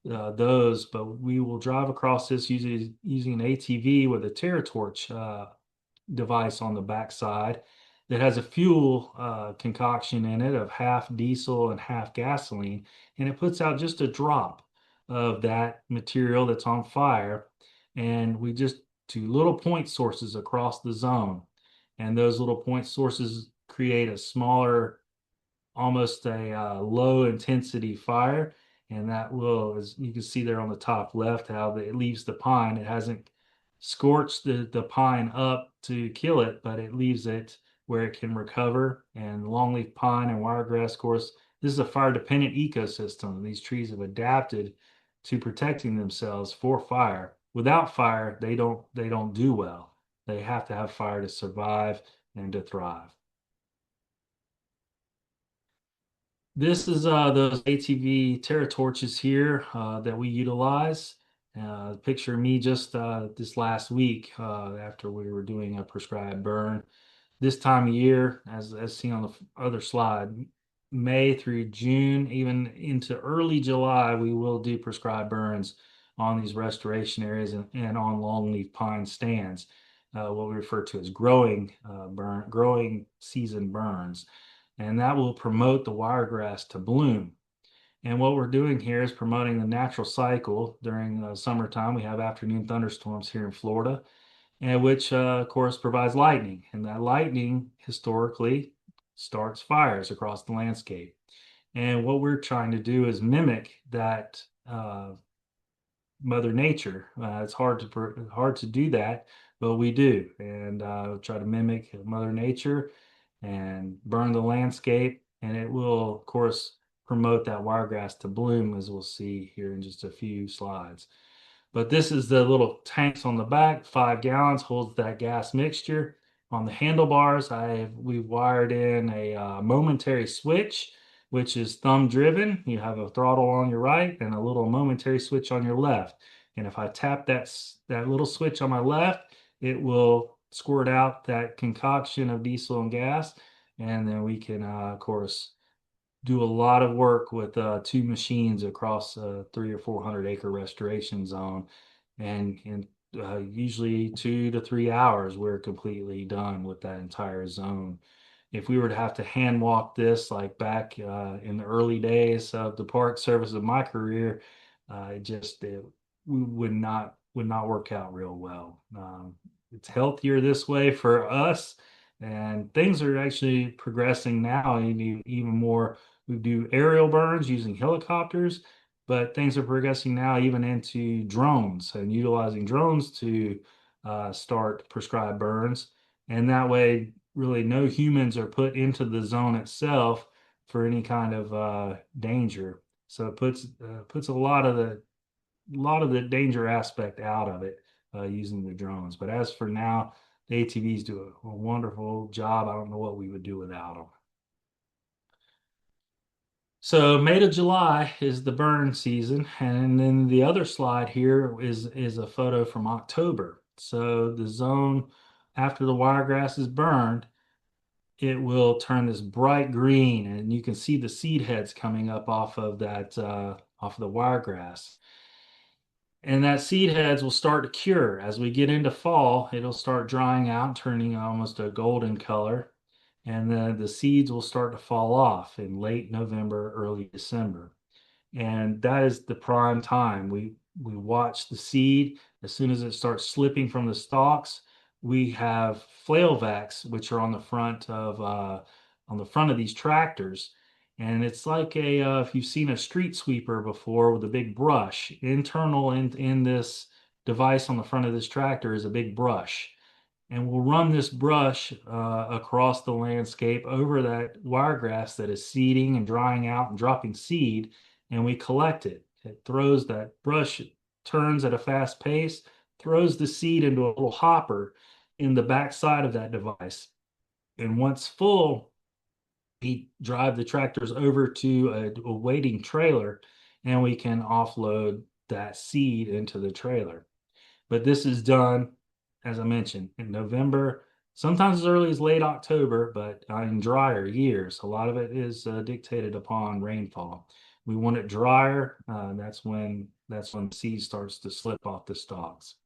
but we will drive across this using an ATV with a TerraTorch device on the backside that has a fuel concoction in it of half diesel and half gasoline, and it puts out just a drop of that material that's on fire, and we just do little point sources across the zone, and those little point sources create a smaller almost a low intensity fire. And that will, as you can see there on the top left, how it leaves the pine. It hasn't scorched the pine up to kill it, but it leaves it where it can recover. And longleaf pine and wiregrass, of course, this is a fire dependent ecosystem. These trees have adapted to protecting themselves for fire. Without fire, they don't do well. They have to have fire to survive and to thrive. This is those ATV Terra torches here that we utilize. Picture me just this last week after we were doing a prescribed burn. This time of year, as seen on the other slide, May through June, even into early July, we will do prescribed burns on these restoration areas and on longleaf pine stands, what we refer to as growing season burns, and that will promote the wiregrass to bloom. And what we're doing here is promoting the natural cycle during summertime. We have afternoon thunderstorms here in Florida, and which of course provides lightning. And that lightning historically starts fires across the landscape. And what we're trying to do is mimic that Mother Nature. It's hard to do that, but we do, and try to mimic Mother Nature and burn the landscape, and it will, of course, promote that wiregrass to bloom, as we'll see here in just a few slides. But this is the little tanks on the back, 5 gallons, holds that gas mixture. On the handlebars, we've wired in a momentary switch, which is thumb driven. You have a throttle on your right and a little momentary switch on your left. And if I tap that little switch on my left, it will squirt out that concoction of diesel and gas. And then we can, of course, do a lot of work with 2 machines across a 300 or 400 acre restoration zone, and usually 2 to 3 hours we're completely done with that entire zone. If we were to have to hand walk this like back in the early days of the Park Service of my career, it would not work out real well. It's healthier this way for us, and things are actually progressing now even more. We do aerial burns using helicopters, but things are progressing now even into drones and utilizing drones to start prescribed burns. And that way, really, no humans are put into the zone itself for any kind of danger. So it puts a lot of the danger aspect out of it using the drones. But as for now, the ATVs do a wonderful job. I don't know what we would do without them. So May to July is the burn season, and then the other slide here is a photo from October. So the zone after the wiregrass is burned, it will turn this bright green, and you can see the seed heads coming up off of the wiregrass. And that seed heads will start to cure. As we get into fall, it'll start drying out, turning almost a golden color. And then the seeds will start to fall off in late November, early December. And that is the prime time. We watch the seed. As soon as it starts slipping from the stalks, we have flail vacs, which are on the front of these tractors. And it's like if you've seen a street sweeper before with a big brush, internal in this device on the front of this tractor is a big brush. And we'll run this brush across the landscape over that wiregrass that is seeding and drying out and dropping seed, and we collect it. It throws that brush, turns at a fast pace, throws the seed into a little hopper in the back side of that device. And once full, we drive the tractors over to a waiting trailer, and we can offload that seed into the trailer. But this is done, as I mentioned, in November, sometimes as early as late October, but in drier years. A lot of it is dictated upon rainfall. We want it drier. That's when seed starts to slip off the stalks.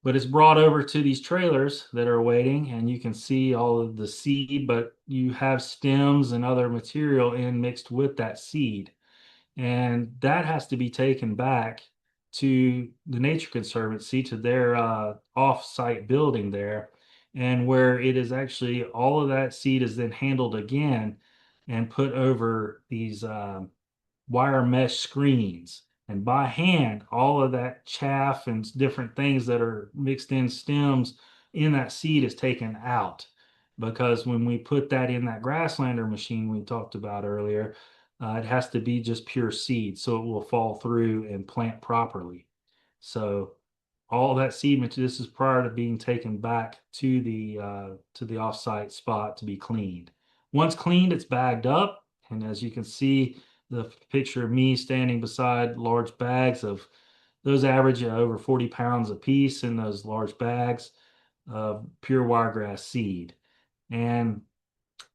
But it's brought over to these trailers that are waiting, and you can see all of the seed, but you have stems and other material in mixed with that seed. And that has to be taken back to the Nature Conservancy, to their off-site building there. and where it is actually all of that seed is then handled again and put over these wire mesh screens. And by hand, all of that chaff and different things that are mixed in stems in that seed is taken out. Because when we put that in that grasslander machine we talked about earlier, it has to be just pure seed so it will fall through and plant properly. So all that seed material, this is prior to being taken back to the offsite spot to be cleaned. Once cleaned, it's bagged up, and as you can see, the picture of me standing beside large bags of those average over 40 pounds a piece in those large bags of pure wiregrass seed. And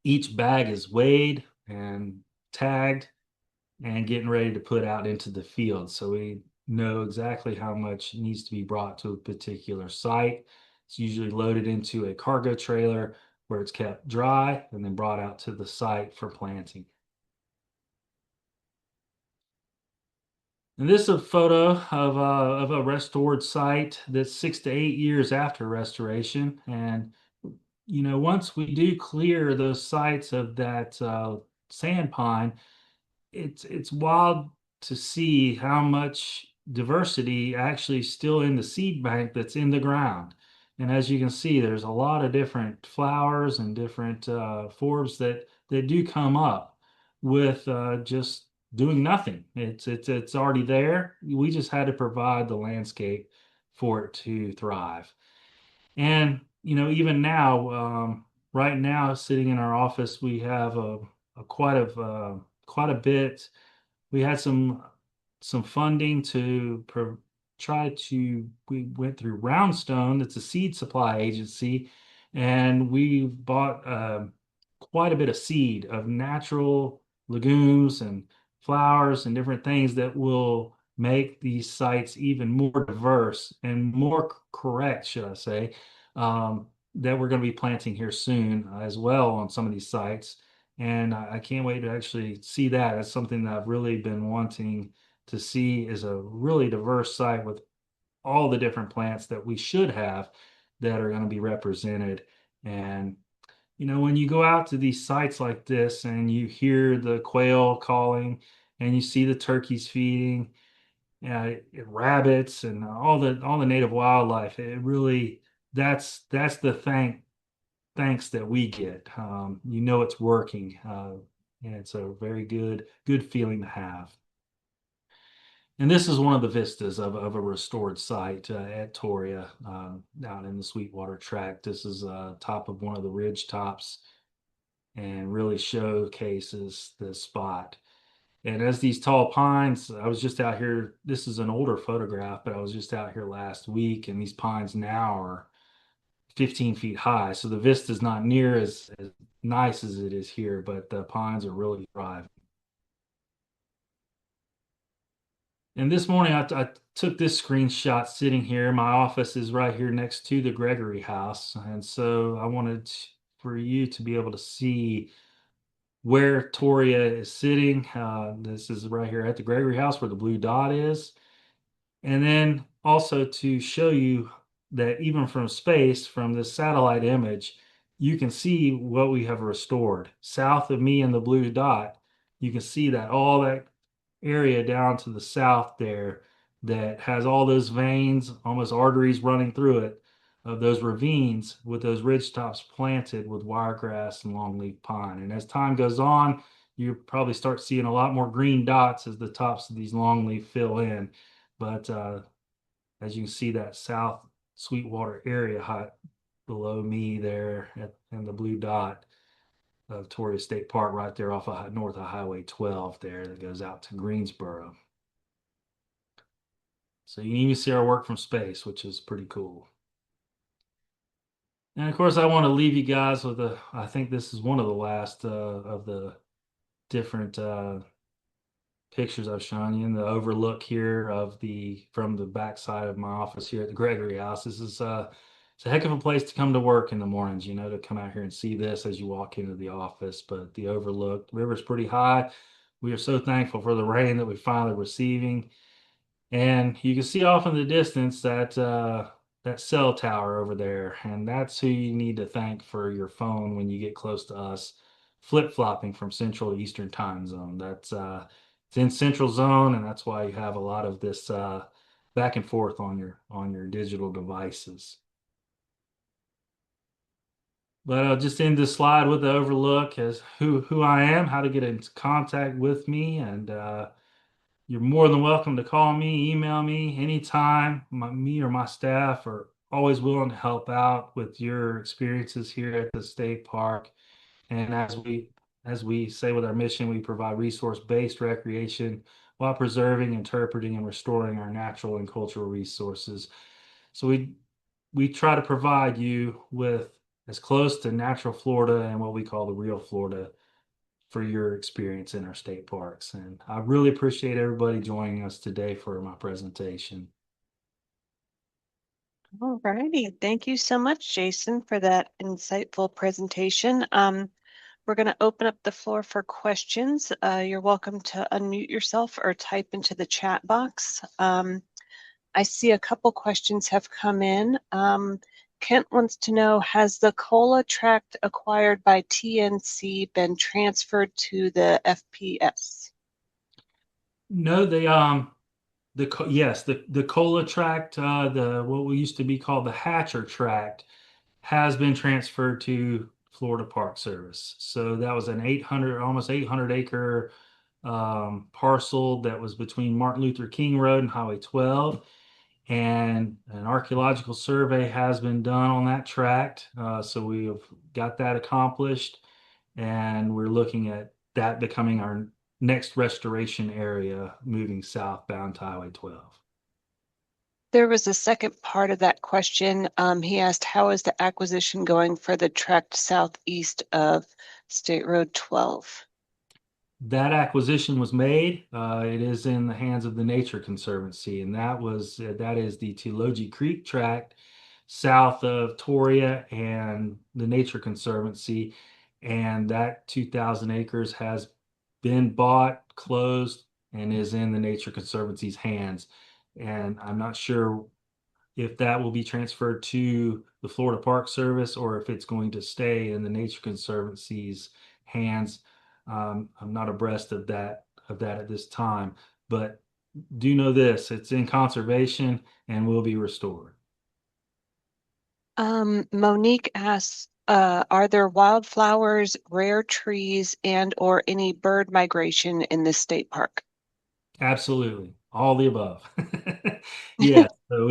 each bag is weighed and tagged and getting ready to put out into the field. So we know exactly how much needs to be brought to a particular site. It's usually loaded into a cargo trailer where it's kept dry and then brought out to the site for planting. And this is a photo of a restored site that's 6 to 8 years after restoration. And, once we do clear those sites of that sand pine, it's wild to see how much diversity actually still in the seed bank that's in the ground. And as you can see, there's a lot of different flowers and different forbs that do come up with just doing nothing. It's already there. We just had to provide the landscape for it to thrive. And even now, right now, sitting in our office, we have a quite a bit. We had some funding to try to. We went through Roundstone, that's a seed supply agency, and we bought quite a bit of seed of natural legumes and flowers and different things that will make these sites even more diverse and more correct, should I say, that we're going to be planting here soon as well on some of these sites. And I can't wait to actually see that. That's something that I've really been wanting to see is a really diverse site with all the different plants that we should have that are going to be represented. And when you go out to these sites like this and you hear the quail calling and you see the turkeys feeding, rabbits and all the native wildlife, it really that's the thanks that we get. It's working, and it's a very good feeling to have. And this is one of the vistas of a restored site at Torreya, down in the Sweetwater Tract. This is top of one of the ridge tops and really showcases the spot. And as these tall pines, I was just out here. This is an older photograph, but I was just out here last week, and these pines now are 15 feet high. So the vista is not near as nice as it is here, but the pines are really thriving. And this morning I took this screenshot sitting here. My office is right here next to the Gregory house. And so I wanted for you to be able to see where Toria is sitting. This is right here at the Gregory house where the blue dot is. And then also to show you that even from space, from this satellite image, you can see what we have restored. South of me in the blue dot, you can see that all that area down to the south there that has all those veins, almost arteries running through it, of those ravines with those ridge tops planted with wiregrass and longleaf pine. And as time goes on, you probably start seeing a lot more green dots as the tops of these longleaf fill in. But as you can see, that south Sweetwater area hot below me there in the blue dot of Torreya State Park right there off of north of Highway 12 there that goes out to Greensboro. So you can even see our work from space, which is pretty cool. And of course, I want to leave you guys with I think this is one of the last of the different pictures I've shown you in the overlook here from the backside of my office here at the Gregory House. This is it's a heck of a place to come to work in the mornings, to come out here and see this as you walk into the office. But the overlook, the river's pretty high. We are so thankful for the rain that we're finally receiving. And you can see off in the distance that that cell tower over there, and that's who you need to thank for your phone when you get close to us, flip-flopping from Central to Eastern time zone. That's it's in Central Zone, and that's why you have a lot of this back and forth on your digital devices. But I'll just end this slide with the overlook as who I am, how to get in contact with me, and you're more than welcome to call me, email me anytime. Me or my staff are always willing to help out with your experiences here at the state park. And as we say with our mission, we provide resource-based recreation while preserving, interpreting, and restoring our natural and cultural resources. So we try to provide you with as close to natural Florida and what we call the real Florida for your experience in our state parks. And I really appreciate everybody joining us today for my presentation. All righty. Thank you so much, Jason, for that insightful presentation. We're going to open up the floor for questions. You're welcome to unmute yourself or type into the chat box. I see a couple questions have come in. Kent wants to know, has the COLA tract acquired by TNC been transferred to the FPS? No, yes, the Cola tract, the what we used to be called the Hatcher tract, has been transferred to Florida Park Service. So that was an 800, almost 800 acre parcel that was between Martin Luther King Road and Highway 12. And an archaeological survey has been done on that tract. So we have got that accomplished, and we're looking at that becoming our next restoration area moving southbound to Highway 12. There was a second part of that question. He asked, how is the acquisition going for the tract southeast of State Road 12? That acquisition was made. It is in the hands of the Nature Conservancy, and that is the Tulogi Creek tract south of Torreya and the Nature Conservancy, and that 2,000 acres has been bought, closed, and is in the Nature Conservancy's hands. And I'm not sure if that will be transferred to the Florida Park Service or if it's going to stay in the Nature Conservancy's hands. I'm not abreast of that at this time, but do know this: it's in conservation and will be restored. Monique asks, are there wildflowers, rare trees, and or any bird migration in this state park? Absolutely. All the above. Yes. So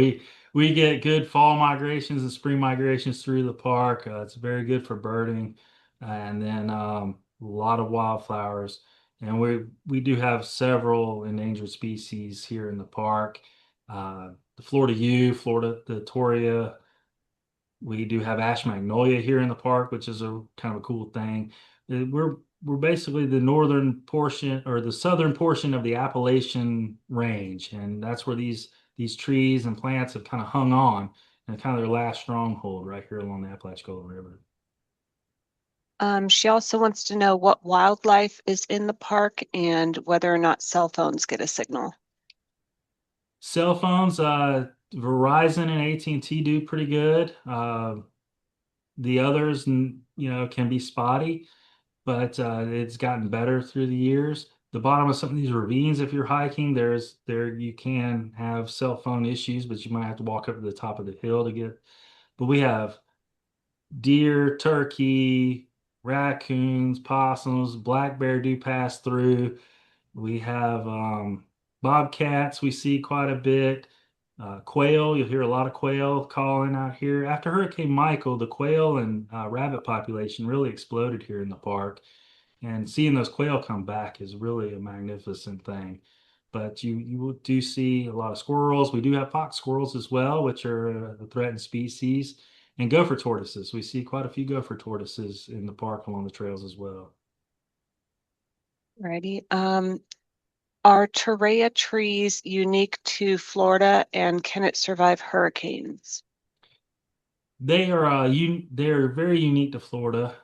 we get good fall migrations and spring migrations through the park. It's very good for birding, and then a lot of wildflowers. And we do have several endangered species here in the park. The Florida yew, Florida, the Torreya. We do have ash magnolia here in the park, which is a kind of a cool thing. We're basically the northern portion or the southern portion of the Appalachian range, and that's where these trees and plants have kind of hung on and kind of their last stronghold right here along the Apalachicola River. She also wants to know what wildlife is in the park and whether or not cell phones get a signal. Cell phones, Verizon and AT&T do pretty good. The others, can be spotty, but it's gotten better through the years. The bottom of some of these ravines, if you're hiking, there you can have cell phone issues, but you might have to walk up to the top of the hill to get. But we have deer, turkey, raccoons, possums, black bear do pass through. We have bobcats we see quite a bit. Quail, you'll hear a lot of quail calling out here. After Hurricane Michael, the quail and rabbit population really exploded here in the park. And seeing those quail come back is really a magnificent thing. But you do see a lot of squirrels. We do have fox squirrels as well, which are a threatened species. And gopher tortoises. We see quite a few gopher tortoises in the park along the trails as well. Righty. Are Torreya trees unique to Florida and can it survive hurricanes? They're very unique to Florida.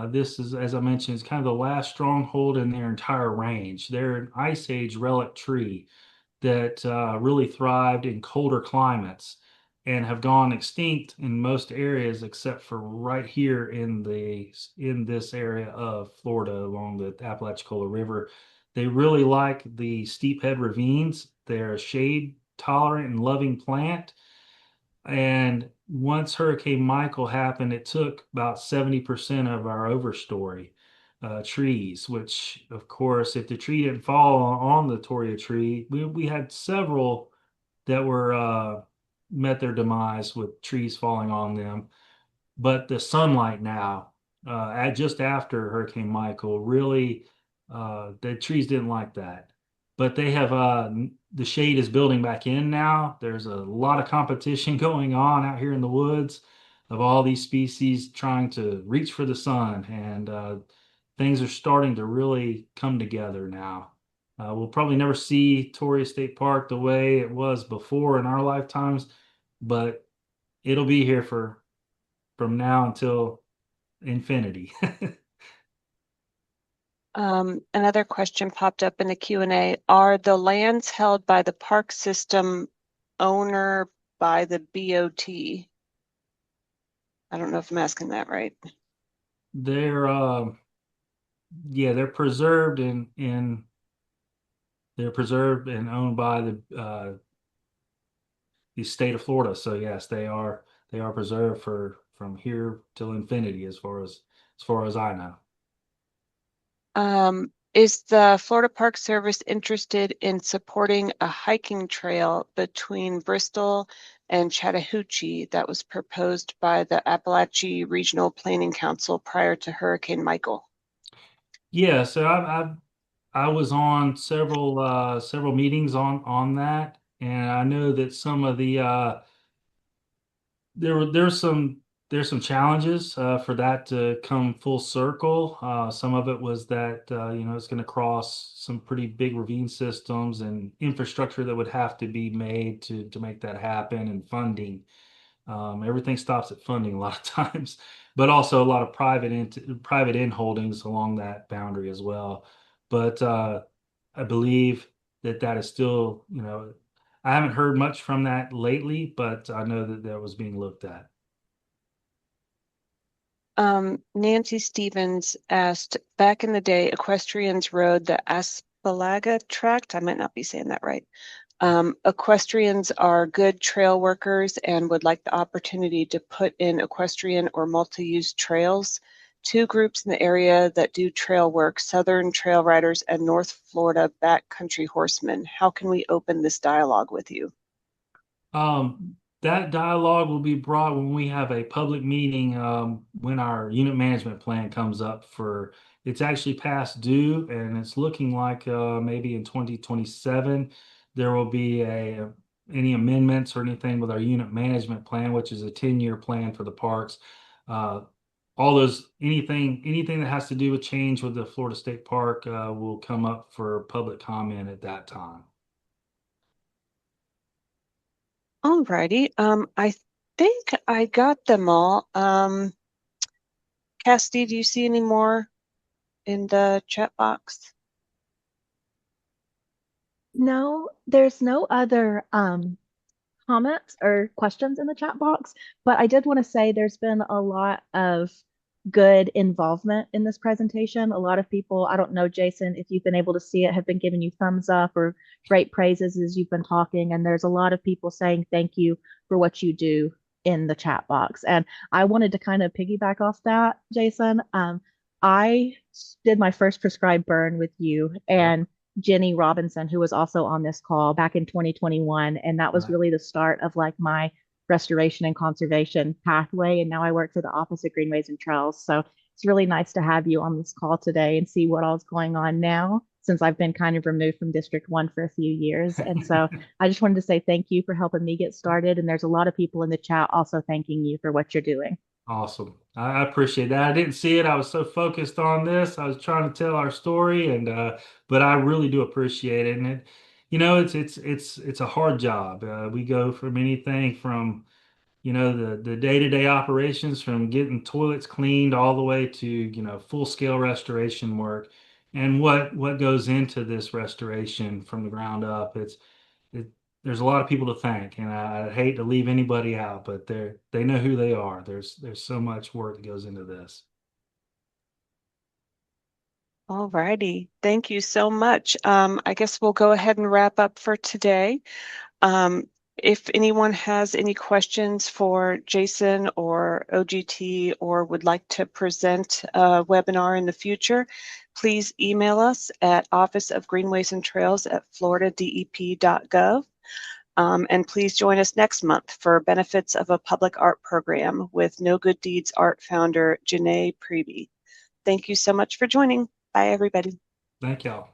This is, as I mentioned, is kind of the last stronghold in their entire range. They're an ice age relic tree that really thrived in colder climates, and have gone extinct in most areas except for right here in this area of Florida along the Apalachicola River. They really like the steep head ravines. They're a shade tolerant and loving plant. And once Hurricane Michael happened, it took about 70% of our overstory trees, which, of course, if the tree didn't fall on the Torreya tree, we had several that were met their demise with trees falling on them. But the sunlight now, just after Hurricane Michael, really, the trees didn't like that. But they have the shade is building back in now. There's a lot of competition going on out here in the woods of all these species trying to reach for the sun, and things are starting to really come together now. We'll probably never see Torrey State Park the way it was before in our lifetimes, but it'll be here for from now until infinity. Another question popped up in the Q&A. Are the lands held by the park system owner by the BOT? I don't know if I'm asking that right. They're yeah, they're preserved and owned by the state of Florida. So yes, they are preserved for from here till infinity as far as I know. Is the Florida Park Service interested in supporting a hiking trail between Bristol and Chattahoochee that was proposed by the Appalachia Regional Planning Council prior to Hurricane Michael? Yeah, so I was on several meetings on that, and I know that some of the there's some challenges for that to come full circle. Some of it was that it's going to cross some pretty big ravine systems and infrastructure that would have to be made to make that happen, and funding. Everything stops at funding a lot of times, but also a lot of private in holdings along that boundary as well. But I believe that that is still, I haven't heard much from that lately, but I know that that was being looked at. Nancy Stevens asked, back in the day, equestrians rode the Aspalaga tract. I might not be saying that right. Equestrians are good trail workers and would like the opportunity to put in equestrian or multi-use trails. Two groups in the area that do trail work, Southern Trail Riders and North Florida Backcountry Horsemen. How can we open this dialogue with you? That dialogue will be brought when we have a public meeting, when our unit management plan comes up for, it's actually past due and it's looking like, maybe in 2027, there will be any amendments or anything with our unit management plan, which is a 10-year plan for the parks. Uh, anything that has to do with change with the Florida State Park, will come up for public comment at that time. Alrighty. I think I got them all. Cassidy, do you see any more in the chat box? No, there's no other comments or questions in the chat box, but I did want to say there's been a lot of good involvement in this presentation. A lot of people, I don't know, Jason, if you've been able to see it, have been giving you thumbs up or great praises as you've been talking. And there's a lot of people saying thank you for what you do in the chat box. And I wanted to kind of piggyback off that, Jason. I did my first prescribed burn with you and Jenny Robinson, who was also on this call back in 2021. And that was Right. really the start of like my restoration and conservation pathway. And now I work for the Office of Greenways and Trails. So it's really nice to have you on this call today and see what all's going on now since I've been kind of removed from District 1 for a few years. And so I just wanted to say thank you for helping me get started. And there's a lot of people in the chat also thanking you for what you're doing. Awesome. I appreciate that. I didn't see it. I was so focused on this. I was trying to tell our story, and but I really do appreciate it. And it's a hard job. We go from anything from, the day-to-day operations, from getting toilets cleaned all the way to, full scale restoration work. And what goes into this restoration from the ground up. there's a lot of people to thank, and I hate to leave anybody out, but they know who they are. There's so much work that goes into this. All righty. Thank you so much. I guess we'll go ahead and wrap up for today. If anyone has any questions for Jason or OGT or would like to present a webinar in the future, please email us at Office of Greenways and Trails at floridadep.gov. And please join us next month for Benefits of a Public Art Program with No Good Deeds Art founder Janae Preby. Thank you so much for joining. Bye, everybody. Thank y'all.